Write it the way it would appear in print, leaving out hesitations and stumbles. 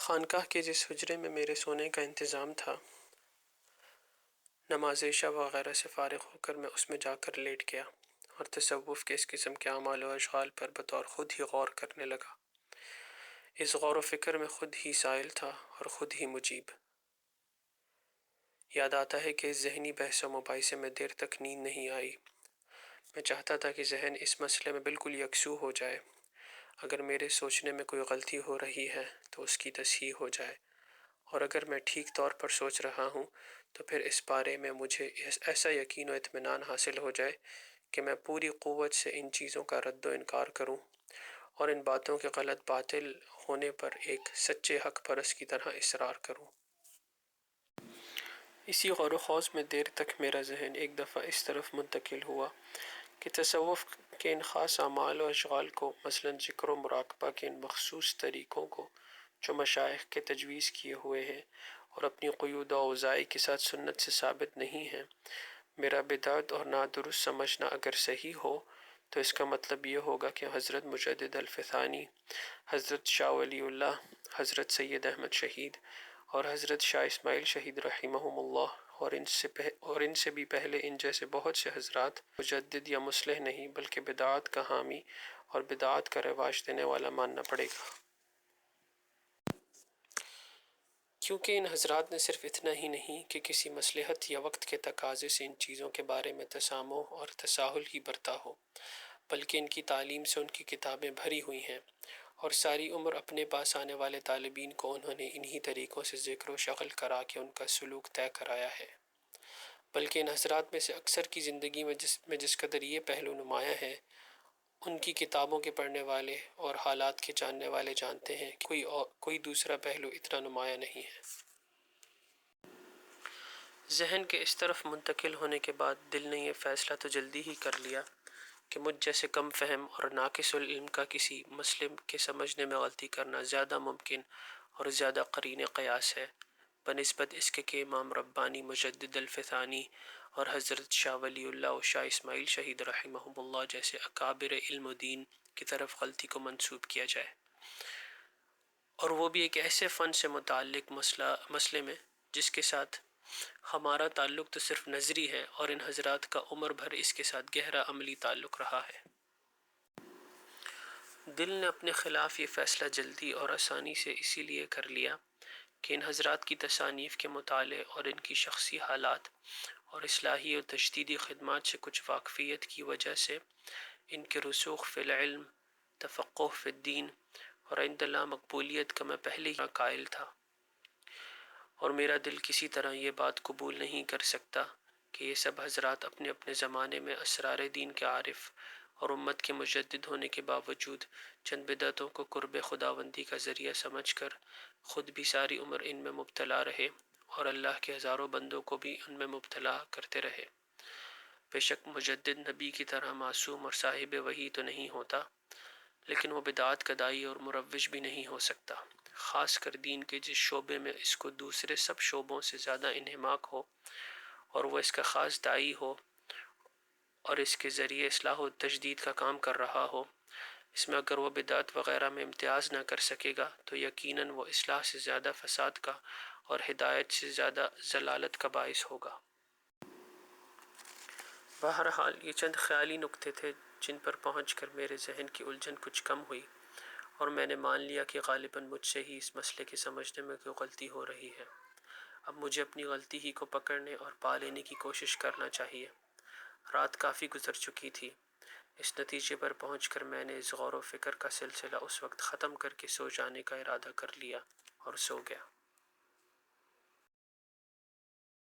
خانقاہ کے جس حجرے میں میرے سونے کا انتظام تھا، نماز عشاء وغیرہ سے فارغ ہو کر میں اس میں جا کر لیٹ گیا اور تصوف کے اس قسم کے اعمال و اشغال پر بطور خود ہی غور کرنے لگا۔ اس غور و فکر میں خود ہی سائل تھا اور خود ہی مجیب۔ یاد آتا ہے کہ اس ذہنی بحث و مباحثے میں دیر تک نیند نہیں آئی۔ میں چاہتا تھا کہ ذہن اس مسئلے میں بالکل یکسو ہو جائے۔ اگر میرے سوچنے میں کوئی غلطی ہو رہی ہے تو اس کی تصحیح ہو جائے، اور اگر میں ٹھیک طور پر سوچ رہا ہوں تو پھر اس بارے میں مجھے ایسا یقین و اطمینان حاصل ہو جائے کہ میں پوری قوت سے ان چیزوں کا رد و انکار کروں اور ان باتوں کے غلط باطل ہونے پر ایک سچے حق پرست کی طرح اصرار کروں۔ اسی غور و خوض میں دیر تک میرا ذہن ایک دفعہ اس طرف منتقل ہوا کہ تصوف کے ان خاص اعمال و اشغال کو، مثلاً ذکر و مراقبہ کے ان مخصوص طریقوں کو جو مشائخ کے تجویز کیے ہوئے ہیں اور اپنی قیود و اوزاعی کے ساتھ سنت سے ثابت نہیں ہیں، میرا بدعت اور نادرست سمجھنا اگر صحیح ہو تو اس کا مطلب یہ ہوگا کہ حضرت مجدد الفسانی، حضرت شاہ ولی اللہ، حضرت سید احمد شہید اور حضرت شاہ اسماعیل شہید رحمہم اللہ اور ان سے بھی پہلے ان جیسے بہت سے حضرات مجدد یا مصلح نہیں بلکہ بدعات کا حامی اور بدعات کا رواج دینے والا ماننا پڑے گا۔ کیونکہ ان حضرات نے صرف اتنا ہی نہیں کہ کسی مصلحت یا وقت کے تقاضے سے ان چیزوں کے بارے میں تسامح اور تساہل ہی برتا ہو، بلکہ ان کی تعلیم سے ان کی کتابیں بھری ہوئی ہیں، اور ساری عمر اپنے پاس آنے والے طالبین کو انہوں نے انہی طریقوں سے ذکر و شغل کرا کے ان کا سلوک طے کرایا ہے۔ بلکہ ان حضرات میں سے اکثر کی زندگی میں جس قدر یہ پہلو نمایاں ہے، ان کی کتابوں کے پڑھنے والے اور حالات کے جاننے والے جانتے ہیں کہ کوئی دوسرا پہلو اتنا نمایاں نہیں ہے۔ ذہن کے اس طرف منتقل ہونے کے بعد دل نے یہ فیصلہ تو جلدی ہی کر لیا کہ مجھ جیسے کم فہم اور ناقص العلم کا کسی مسئلے کے سمجھنے میں غلطی کرنا زیادہ ممکن اور زیادہ قرین قیاس ہے بنسبت اس کے کہ امام ربانی مجدد الفسانی اور حضرت شاہ ولی اللہ و شاہ اسماعیل شہید رحمہم اللہ جیسے اکابر علم و دین کی طرف غلطی کو منسوب کیا جائے، اور وہ بھی ایک ایسے فن سے متعلق مسئلے میں جس کے ساتھ ہمارا تعلق تو صرف نظری ہے اور ان حضرات کا عمر بھر اس کے ساتھ گہرا عملی تعلق رہا ہے۔ دل نے اپنے خلاف یہ فیصلہ جلدی اور آسانی سے اسی لیے کر لیا کہ ان حضرات کی تصانیف کے مطالعے اور ان کی شخصی حالات اور اصلاحی و تجدیدی خدمات سے کچھ واقفیت کی وجہ سے ان کے رسوخ فی العلم، تفقہ فی الدین اور عند اللہ مقبولیت کا میں پہلے ہی قائل تھا، اور میرا دل کسی طرح یہ بات قبول نہیں کر سکتا کہ یہ سب حضرات اپنے اپنے زمانے میں اسرار دین کے عارف اور امت کے مجدد ہونے کے باوجود چند بدعتوں کو قرب خداوندی کا ذریعہ سمجھ کر خود بھی ساری عمر ان میں مبتلا رہے اور اللہ کے ہزاروں بندوں کو بھی ان میں مبتلا کرتے رہے۔ بے شک مجدد نبی کی طرح معصوم اور صاحب وحی تو نہیں ہوتا، لیکن وہ بدعات کا داعی اور مروج بھی نہیں ہو سکتا، خاص کر دین کے جس شعبے میں اس کو دوسرے سب شعبوں سے زیادہ انہماک ہو اور وہ اس کا خاص داعی ہو اور اس کے ذریعے اصلاح و تجدید کا کام کر رہا ہو۔ اس میں اگر وہ بدعت وغیرہ میں امتیاز نہ کر سکے گا تو یقیناً وہ اصلاح سے زیادہ فساد کا اور ہدایت سے زیادہ ضلالت کا باعث ہوگا۔ بہرحال یہ چند خیالی نکتے تھے جن پر پہنچ کر میرے ذہن کی الجھن کچھ کم ہوئی اور میں نے مان لیا کہ غالباً مجھ سے ہی اس مسئلے کے سمجھنے میں کوئی غلطی ہو رہی ہے۔ اب مجھے اپنی غلطی ہی کو پکڑنے اور پا لینے کی کوشش کرنا چاہیے۔ رات کافی گزر چکی تھی۔ اس نتیجے پر پہنچ کر میں نے اس غور و فکر کا سلسلہ اس وقت ختم کر کے سو جانے کا ارادہ کر لیا اور سو گیا۔